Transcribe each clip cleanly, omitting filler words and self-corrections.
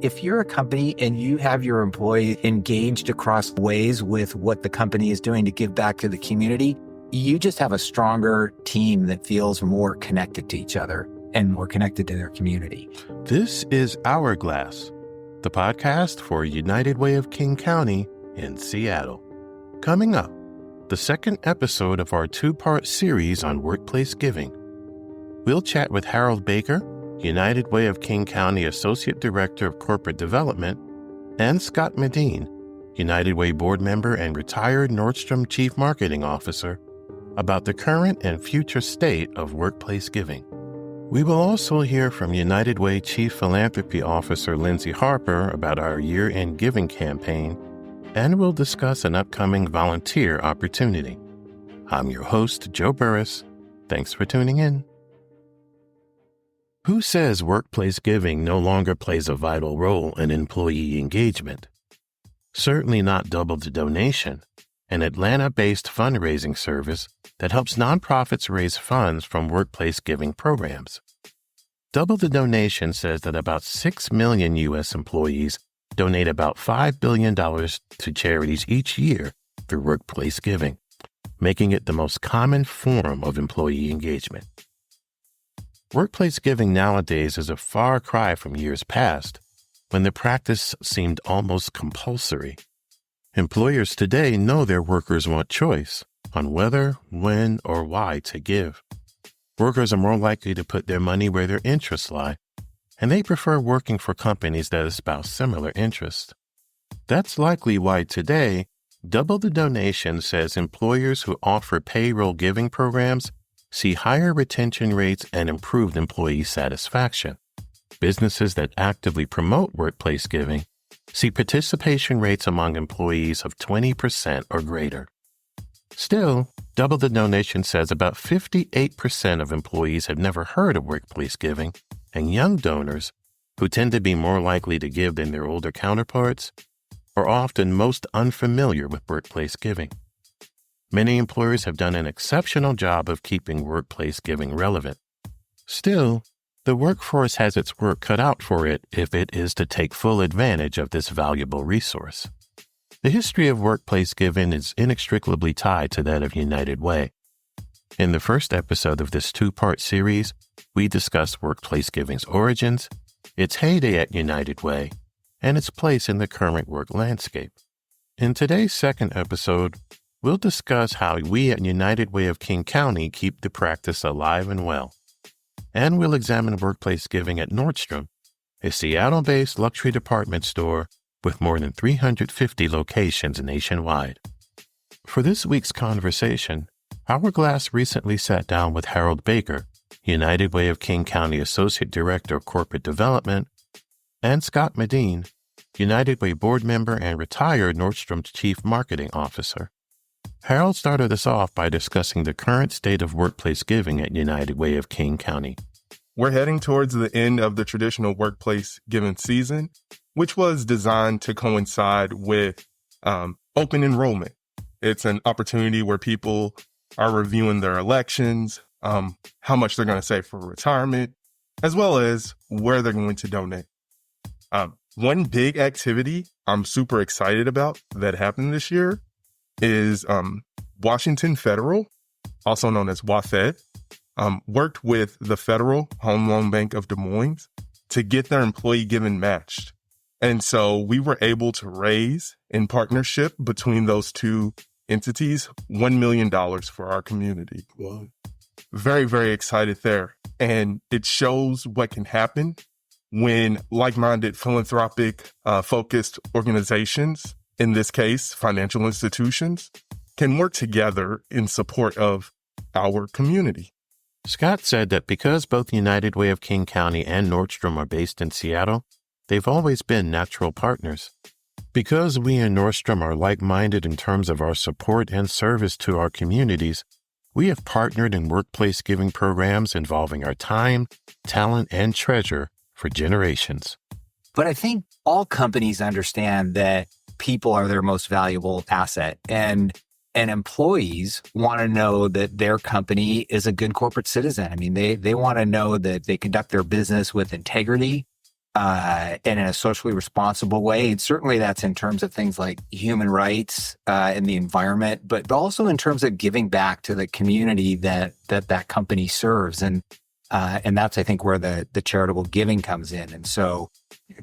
if you're a company and you have your employees engaged across ways with what the company is doing to give back to the community, you just have a stronger team that feels more connected to each other and more connected to their community. This is Hourglass, the podcast for United Way of King County in Seattle. Coming up, the second episode of our two-part series on workplace giving. We'll chat with Harold Baker, United Way of King County Associate Director of Corporate Development, and Scott Meden, United Way board member and retired Nordstrom Chief Marketing Officer, about the current and future state of workplace giving. We will also hear from United Way Chief Philanthropy Officer Lindsay Harper about our year-end giving campaign, and we'll discuss an upcoming volunteer opportunity. I'm your host, Joe Burris. Thanks for tuning in. Who says workplace giving no longer plays a vital role in employee engagement? Certainly not Double the Donation, an Atlanta-based fundraising service that helps nonprofits raise funds from workplace giving programs. Double the Donation says that about 6 million U.S. employees donate about $5 billion to charities each year through workplace giving, making it the most common form of employee engagement. Workplace giving nowadays is a far cry from years past, when the practice seemed almost compulsory. Employers today know their workers want choice on whether, when, or why to give. Workers are more likely to put their money where their interests lie, and they prefer working for companies that espouse similar interests. That's likely why today, Double the Donation says employers who offer payroll giving programs see higher retention rates and improved employee satisfaction. Businesses that actively promote workplace giving see participation rates among employees of 20% or greater. Still, Double the Donation says about 58% of employees have never heard of workplace giving, and young donors, who tend to be more likely to give than their older counterparts, are often most unfamiliar with workplace giving. Many employers have done an exceptional job of keeping workplace giving relevant. Still, the workforce has its work cut out for it if it is to take full advantage of this valuable resource. The history of workplace giving is inextricably tied to that of United Way. In the first episode of this two-part series, we discuss workplace giving's origins, its heyday at United Way, and its place in the current work landscape. In today's second episode, we'll discuss how we at United Way of King County keep the practice alive and well. And we'll examine workplace giving at Nordstrom, a Seattle-based luxury department store with more than 350 locations nationwide. For this week's conversation, Hourglass recently sat down with Harold Baker, United Way of King County Associate Director of Corporate Development, and Scott Meden, United Way board member and retired Nordstrom Chief Marketing Officer. Harold started us off by discussing the current state of workplace giving at United Way of King County. We're heading towards the end of the traditional workplace giving season, which was designed to coincide with open enrollment. It's an opportunity where people are reviewing their elections, how much they're going to save for retirement, as well as where they're going to donate. One big activity I'm super excited about that happened this year is Washington Federal, also known as WaFed, worked with the Federal Home Loan Bank of Des Moines to get their employee giving matched. And so we were able to raise, in partnership between those two entities, $1 million for our community. Wow. Very, very excited there. And it shows what can happen when like-minded philanthropic focused organizations, in this case, financial institutions, can work together in support of our community. Scott said that because both United Way of King County and Nordstrom are based in Seattle, they've always been natural partners. Because we and Nordstrom are like-minded in terms of our support and service to our communities, we have partnered in workplace giving programs involving our time, talent, and treasure for generations. But I think all companies understand that people are their most valuable asset, and employees want to know that their company is a good corporate citizen. I mean, they want to know that they conduct their business with integrity, and in a socially responsible way. And certainly that's in terms of things like human rights and the environment, but also in terms of giving back to the community that company serves. And that's, I think, where the charitable giving comes in. And so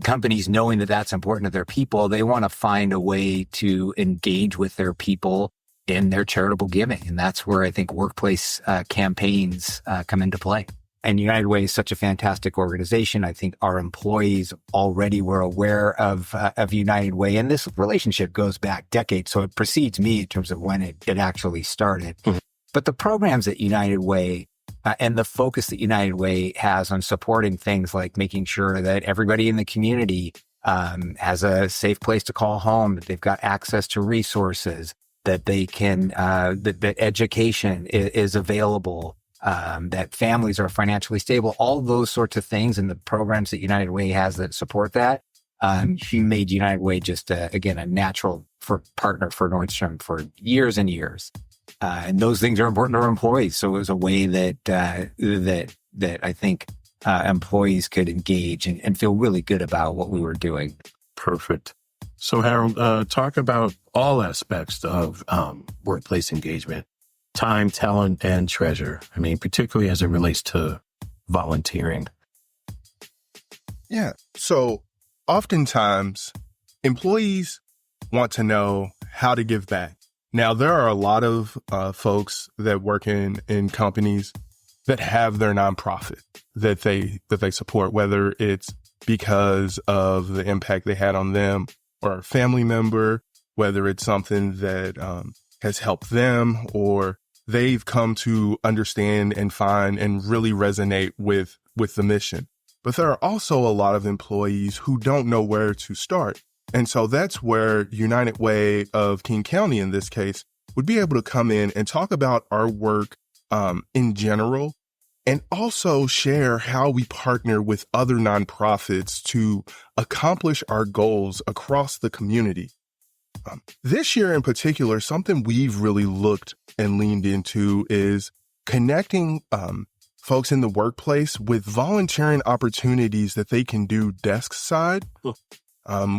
companies, knowing that that's important to their people, they want to find a way to engage with their people in their charitable giving. And that's where I think workplace campaigns come into play. And United Way is such a fantastic organization. I think our employees already were aware of United Way. And this relationship goes back decades. So it precedes me in terms of when it actually started. Mm-hmm. But the programs at United Way and the focus that United Way has on supporting things like making sure that everybody in the community has a safe place to call home, that they've got access to resources, that they can, that education is available, that families are financially stable, all those sorts of things, and the programs that United Way has that support that, made United Way just, again, a natural partner for Nordstrom for years and years. And those things are important to our employees. So it was a way that I think employees could engage and feel really good about what we were doing. Perfect. So Harold, talk about all aspects of workplace engagement. Time, talent, and treasure. I mean, particularly as it relates to volunteering. Yeah. So oftentimes employees want to know how to give back. Now, there are a lot of folks that work in companies that have their nonprofit that they support, whether it's because of the impact they had on them or a family member, whether it's something that has helped them or they've come to understand and find and really resonate with the mission. But there are also a lot of employees who don't know where to start. And so that's where United Way of King County, in this case, would be able to come in and talk about our work in general, and also share how we partner with other nonprofits to accomplish our goals across the community. This year in particular, something we've really looked and leaned into is connecting folks in the workplace with volunteering opportunities that they can do desk side.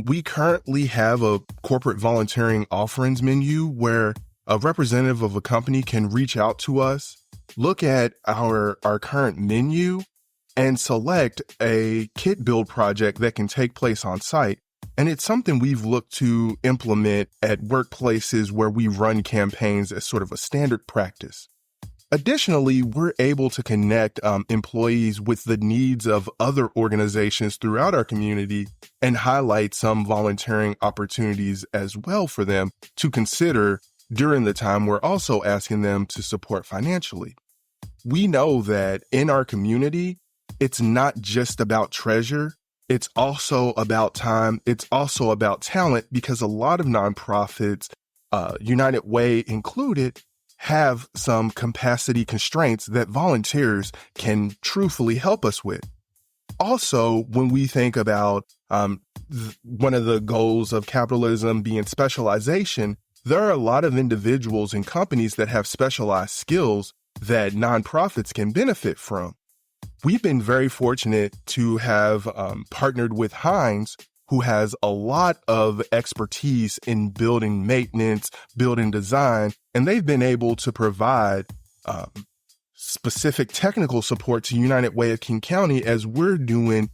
We currently have a corporate volunteering offerings menu where a representative of a company can reach out to us, look at our current menu, and select a kit build project that can take place on site. And it's something we've looked to implement at workplaces where we run campaigns as sort of a standard practice. Additionally, we're able to connect employees with the needs of other organizations throughout our community and highlight some volunteering opportunities as well for them to consider during the time we're also asking them to support financially. We know that in our community, it's not just about treasure. It's also about time. It's also about talent, because a lot of nonprofits, United Way included, have some capacity constraints that volunteers can truthfully help us with. Also, when we think about one of the goals of capitalism being specialization, there are a lot of individuals and companies that have specialized skills that nonprofits can benefit from. We've been very fortunate to have partnered with Heinz, who has a lot of expertise in building maintenance, building design, and they've been able to provide specific technical support to United Way of King County as we're doing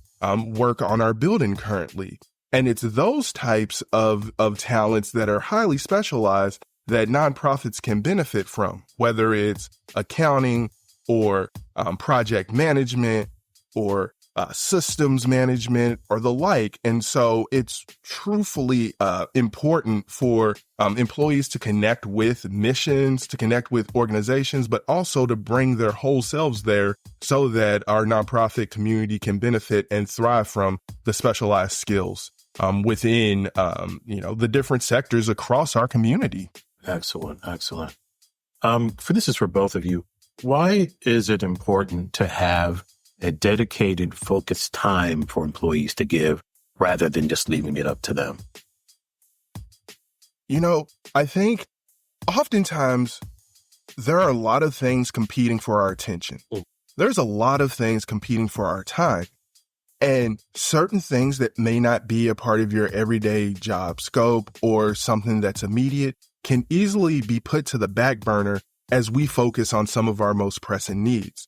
work on our building currently. And it's those types of talents that are highly specialized that nonprofits can benefit from, whether it's accounting or project management or systems management or the like. And so it's truthfully important for employees to connect with missions, to connect with organizations, but also to bring their whole selves there so that our nonprofit community can benefit and thrive from the specialized skills within, the different sectors across our community. Excellent. Excellent. This is for both of you. Why is it important to have a dedicated, focused time for employees to give rather than just leaving it up to them? I think oftentimes there are a lot of things competing for our attention. There's a lot of things competing for our time. And certain things that may not be a part of your everyday job scope or something that's immediate can easily be put to the back burner as we focus on some of our most pressing needs.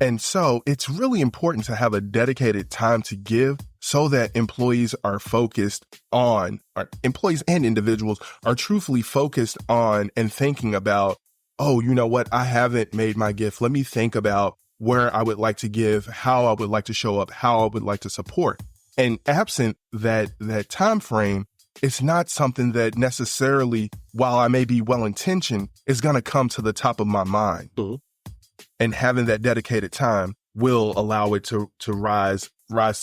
And so it's really important to have a dedicated time to give so that employees are focused on, or employees and individuals are truthfully focused on and thinking about, oh, you know what? I haven't made my gift. Let me think about where I would like to give, how I would like to show up, how I would like to support. And absent that time frame, it's not something that necessarily, while I may be well-intentioned, is going to come to the top of my mind. Mm-hmm. And having that dedicated time will allow it to rise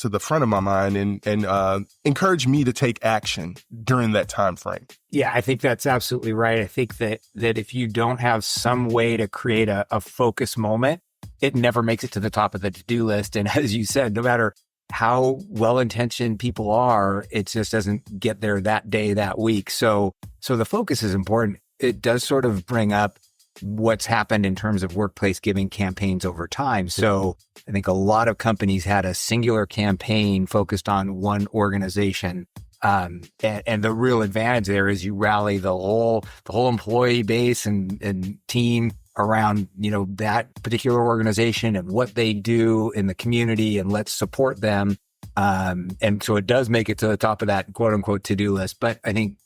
to the front of my mind and encourage me to take action during that time frame. Yeah, I think that's absolutely right. I think that if you don't have some way to create a focus moment, it never makes it to the top of the to-do list. And as you said, no matter how well-intentioned people are, it just doesn't get there that day, that week. So the focus is important. It does sort of bring up what's happened in terms of workplace giving campaigns over time. So I think a lot of companies had a singular campaign focused on one organization. And the real advantage there is you rally the whole employee base and team around, that particular organization and what they do in the community, and let's support them. And so it does make it to the top of that quote unquote to-do list. But I think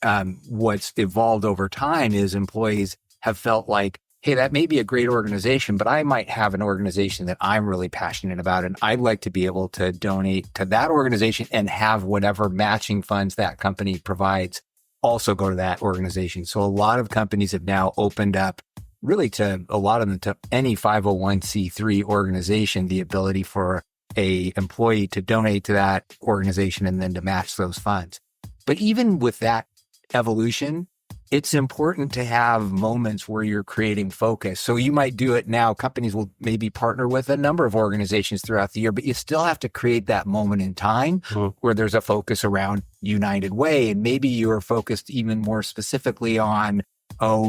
what's evolved over time is employees have felt like, hey, that may be a great organization, but I might have an organization that I'm really passionate about, and I'd like to be able to donate to that organization and have whatever matching funds that company provides also go to that organization. So a lot of companies have now opened up really to a lot of them to any 501c3 organization, the ability for a employee to donate to that organization and then to match those funds. But even with that evolution, it's important to have moments where you're creating focus. So you might do it now. Companies will maybe partner with a number of organizations throughout the year, but you still have to create that moment in time where there's a focus around United Way. And maybe you're focused even more specifically on,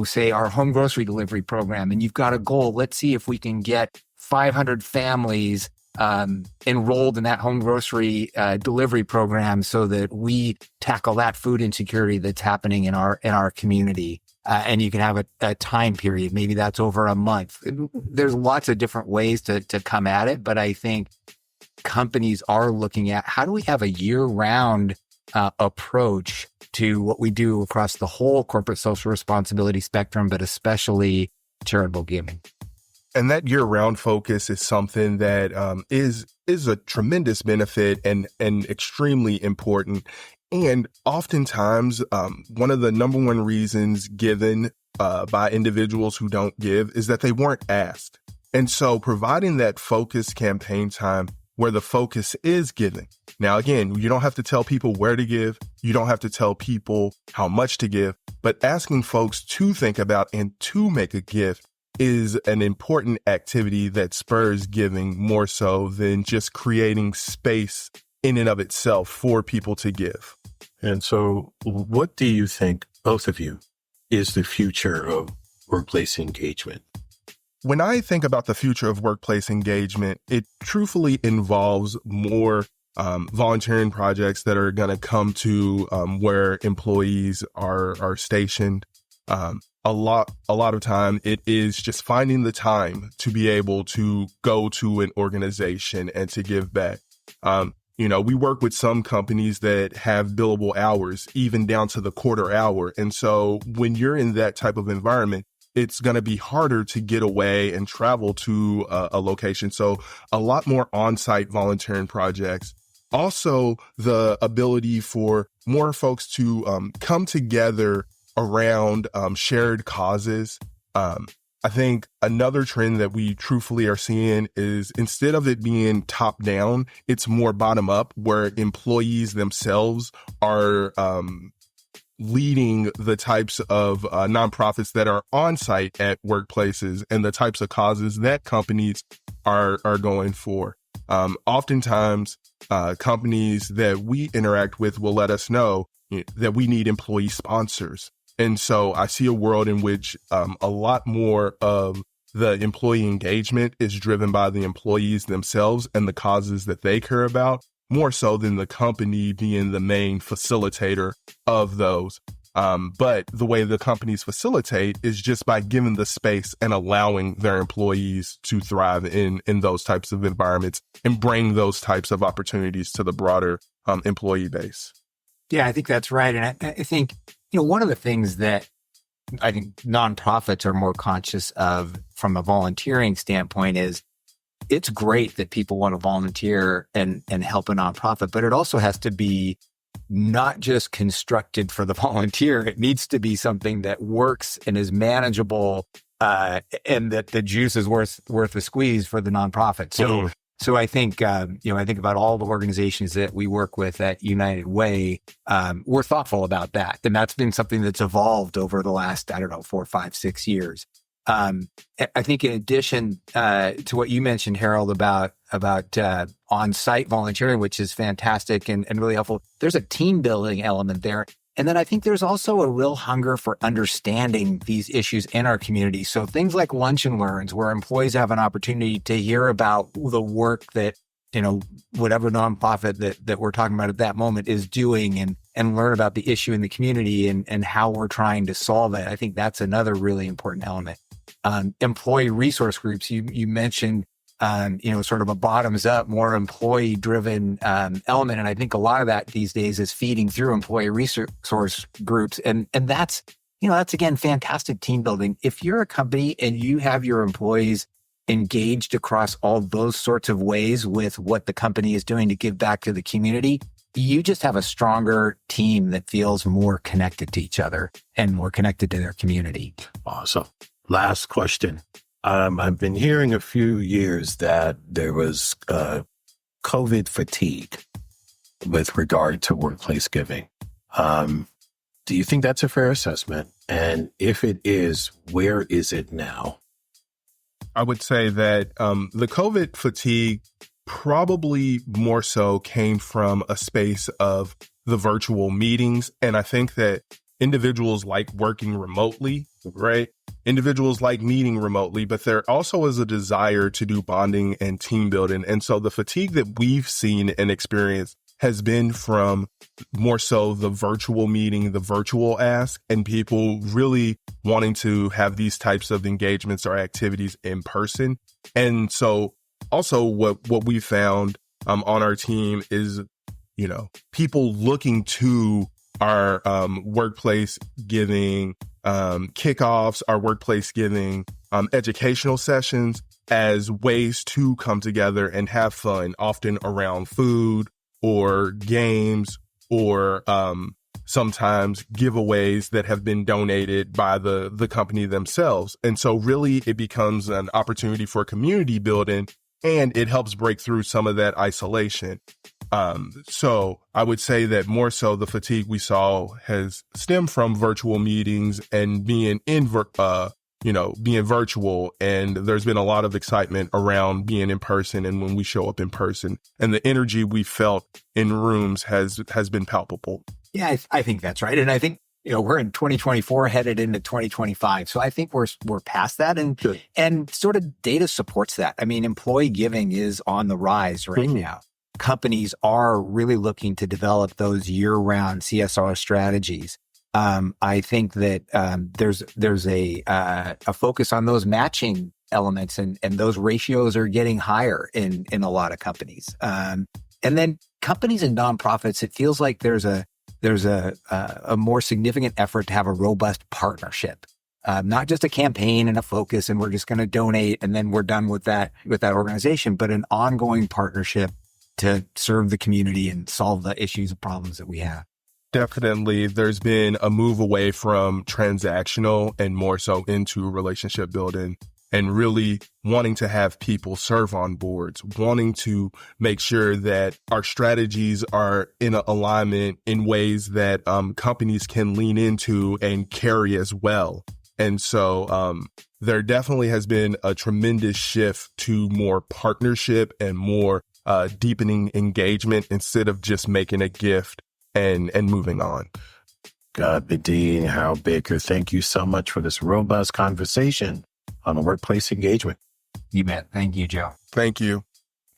say our home grocery delivery program, and you've got a goal. Let's see if we can get 500 families enrolled in that home grocery delivery program so that we tackle that food insecurity that's happening in our community. And you can have a time period. Maybe that's over a month. There's lots of different ways to come at it, but I think companies are looking at how do we have a year-round approach to what we do across the whole corporate social responsibility spectrum, but especially charitable giving. And that year-round focus is something that is a tremendous benefit and extremely important. And oftentimes, one of the number one reasons given by individuals who don't give is that they weren't asked. And so providing that focused campaign time where the focus is giving. Now, again, you don't have to tell people where to give. You don't have to tell people how much to give, but asking folks to think about and to make a gift is an important activity that spurs giving more so than just creating space in and of itself for people to give. And so what do you think, both of you, is the future of workplace engagement? When I think about the future of workplace engagement, it truthfully involves more volunteering projects that are going to come to where employees are stationed. A lot of time, it is just finding the time to be able to go to an organization and to give back. We work with some companies that have billable hours, even down to the quarter hour. And so when you're in that type of environment, it's going to be harder to get away and travel to a location. So a lot more on-site volunteering projects. Also, the ability for more folks to come together around shared causes. I think another trend that we truthfully are seeing is instead of it being top down, it's more bottom up, where employees themselves are leading the types of nonprofits that are on site at workplaces and the types of causes that companies are going for. Oftentimes, companies that we interact with will let us know that we need employee sponsors. And so I see a world in which a lot more of the employee engagement is driven by the employees themselves and the causes that they care about, more so than the company being the main facilitator of those. But the way the companies facilitate is just by giving the space and allowing their employees to thrive in those types of environments and bring those types of opportunities to the broader employee base. Yeah, I think that's right. And I think, one of the things that I think nonprofits are more conscious of from a volunteering standpoint is it's great that people want to volunteer and help a nonprofit, but it also has to be not just constructed for the volunteer. It needs to be something that works and is manageable, and that the juice is worth the squeeze for the nonprofit. So I think, I think about all the organizations that we work with at United Way. We're thoughtful about that. And that's been something that's evolved over the last, 4, 5, 6 years. I think in addition to what you mentioned, Harold, about on-site volunteering, which is fantastic and really helpful, there's a team building element there. And then I think there's also a real hunger for understanding these issues in our community. So things like lunch and learns, where employees have an opportunity to hear about the work that, whatever nonprofit that we're talking about at that moment is doing, and learn about the issue in the community and how we're trying to solve it. I think that's another really important element. Employee resource groups, you mentioned, sort of a bottoms up, more employee driven element. And I think a lot of that these days is feeding through employee resource groups. And that's again, fantastic team building. If you're a company and you have your employees engaged across all those sorts of ways with what the company is doing to give back to the community, you just have a stronger team that feels more connected to each other and more connected to their community. Awesome. Last question. I've been hearing a few years that there was COVID fatigue with regard to workplace giving. Do you think that's a fair assessment? And if it is, where is it now? I would say that the COVID fatigue probably more so came from a space of the virtual meetings. And I think that individuals like working remotely, right? Individuals like meeting remotely, but there also is a desire to do bonding and team building. And so the fatigue that we've seen and experienced has been from more so the virtual meeting, the virtual ask, and people really wanting to have these types of engagements or activities in person. And so also what we found on our team is, people looking to our workplace giving kickoffs, our workplace giving educational sessions as ways to come together and have fun, often around food or games or sometimes giveaways that have been donated by the company themselves. And so really it becomes an opportunity for community building, and it helps break through some of that isolation. So I would say that more so the fatigue we saw has stemmed from virtual meetings and being being virtual. And there's been a lot of excitement around being in person and when we show up in person, and the energy we felt in rooms has been palpable. Yeah, I think that's right. And I think, we're in 2024 headed into 2025. So I think we're past that, and sort of data supports that. I mean, employee giving is on the rise right now. Companies are really looking to develop those year-round CSR strategies. I think that there's a focus on those matching elements, and those ratios are getting higher in a lot of companies. And then companies and nonprofits, it feels like there's a more significant effort to have a robust partnership. Not just a campaign and a focus, and we're just going to donate and then we're done with that organization, but an ongoing partnership to serve the community and solve the issues and problems that we have. Definitely, there's been a move away from transactional and more so into relationship building, and really wanting to have people serve on boards, wanting to make sure that our strategies are in alignment in ways that companies can lean into and carry as well. And so there definitely has been a tremendous shift to more partnership and more deepening engagement instead of just making a gift and moving on. Scott Meden, Harold Baker, thank you so much for this robust conversation on workplace engagement. You bet. Thank you, Joe. Thank you.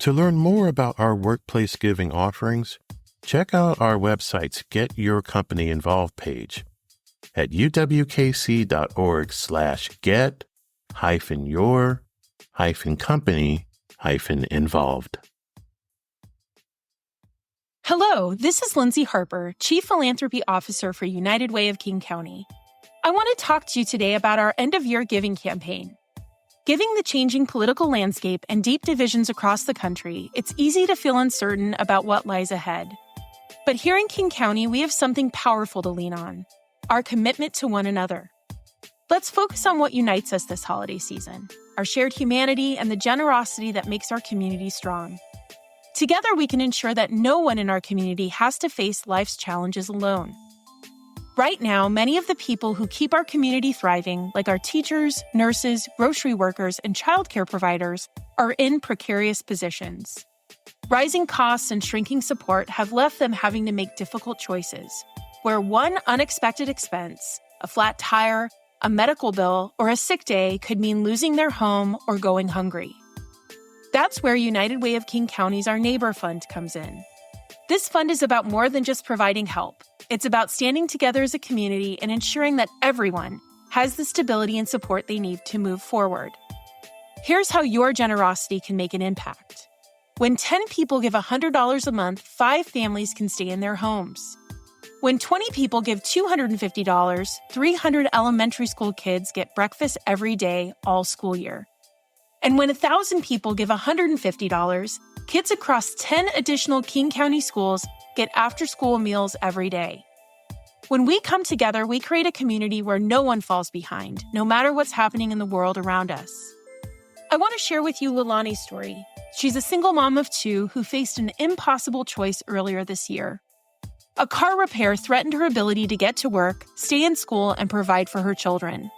To learn more about our workplace giving offerings, check out our website's Get Your Company Involved page at uwkc.org/get-your-company-involved. Hello, this is Lindsay Harper, Chief Philanthropy Officer for United Way of King County. I want to talk to you today about our end-of-year giving campaign. Given the changing political landscape and deep divisions across the country, it's easy to feel uncertain about what lies ahead. But here in King County, we have something powerful to lean on: our commitment to one another. Let's focus on what unites us this holiday season: our shared humanity and the generosity that makes our community strong. Together, we can ensure that no one in our community has to face life's challenges alone. Right now, many of the people who keep our community thriving, like our teachers, nurses, grocery workers, and childcare providers, are in precarious positions. Rising costs and shrinking support have left them having to make difficult choices, where one unexpected expense, a flat tire, a medical bill, or a sick day could mean losing their home or going hungry. That's where United Way of King County's Our Neighbor Fund comes in. This fund is about more than just providing help. It's about standing together as a community and ensuring that everyone has the stability and support they need to move forward. Here's how your generosity can make an impact. When 10 people give $100 a month, 5 families can stay in their homes. When 20 people give $250, 300 elementary school kids get breakfast every day all school year. And when 1,000 people give $150, kids across 10 additional King County schools get after-school meals every day. When we come together, we create a community where no one falls behind, no matter what's happening in the world around us. I want to share with you Leilani's story. She's a single mom of 2 who faced an impossible choice earlier this year. A car repair threatened her ability to get to work, stay in school, and provide for her children.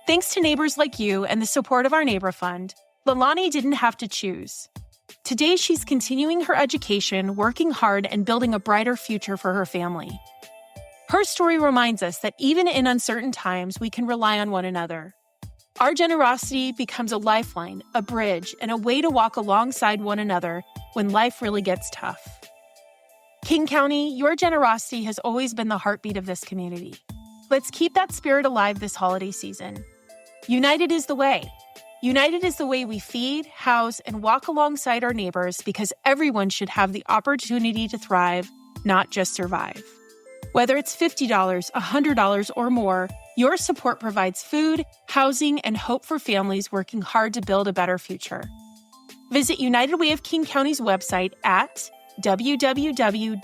Thanks to neighbors like you and the support of our Neighbor Fund, Leilani didn't have to choose. Today, she's continuing her education, working hard, and building a brighter future for her family. Her story reminds us that even in uncertain times, we can rely on one another. Our generosity becomes a lifeline, a bridge, and a way to walk alongside one another when life really gets tough. King County, your generosity has always been the heartbeat of this community. Let's keep that spirit alive this holiday season. United is the way. United is the way we feed, house, and walk alongside our neighbors, because everyone should have the opportunity to thrive, not just survive. Whether it's $50, $100, or more, your support provides food, housing, and hope for families working hard to build a better future. Visit United Way of King County's website at www.uwkc.org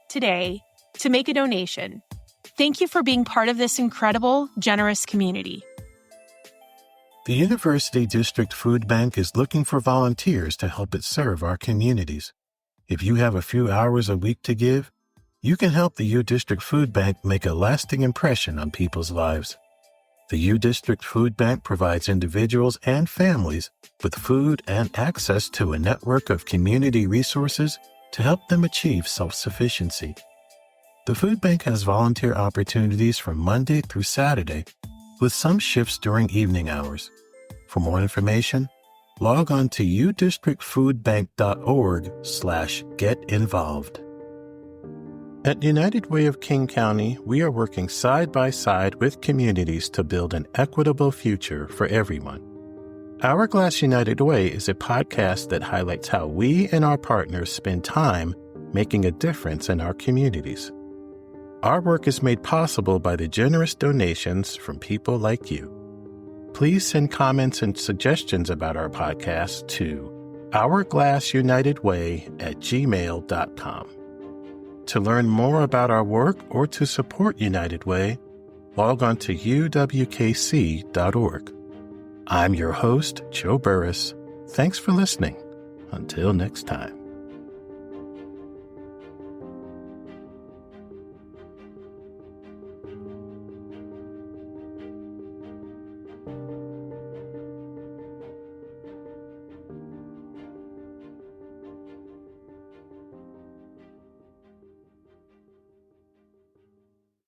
today to make a donation. Thank you for being part of this incredible, generous community. The University District Food Bank is looking for volunteers to help it serve our communities. If you have a few hours a week to give, you can help the U District Food Bank make a lasting impression on people's lives. The U District Food Bank provides individuals and families with food and access to a network of community resources to help them achieve self-sufficiency. The food bank has volunteer opportunities from Monday through Saturday, with some shifts during evening hours. For more information, log on to udistrictfoodbank.org/getinvolved. At United Way of King County, we are working side by side with communities to build an equitable future for everyone. Hourglass United Way is a podcast that highlights how we and our partners spend time making a difference in our communities. Our work is made possible by the generous donations from people like you. Please send comments and suggestions about our podcast to hourglassunitedway@gmail.com. To learn more about our work or to support United Way, log on to uwkc.org. I'm your host, Joe Burris. Thanks for listening. Until next time.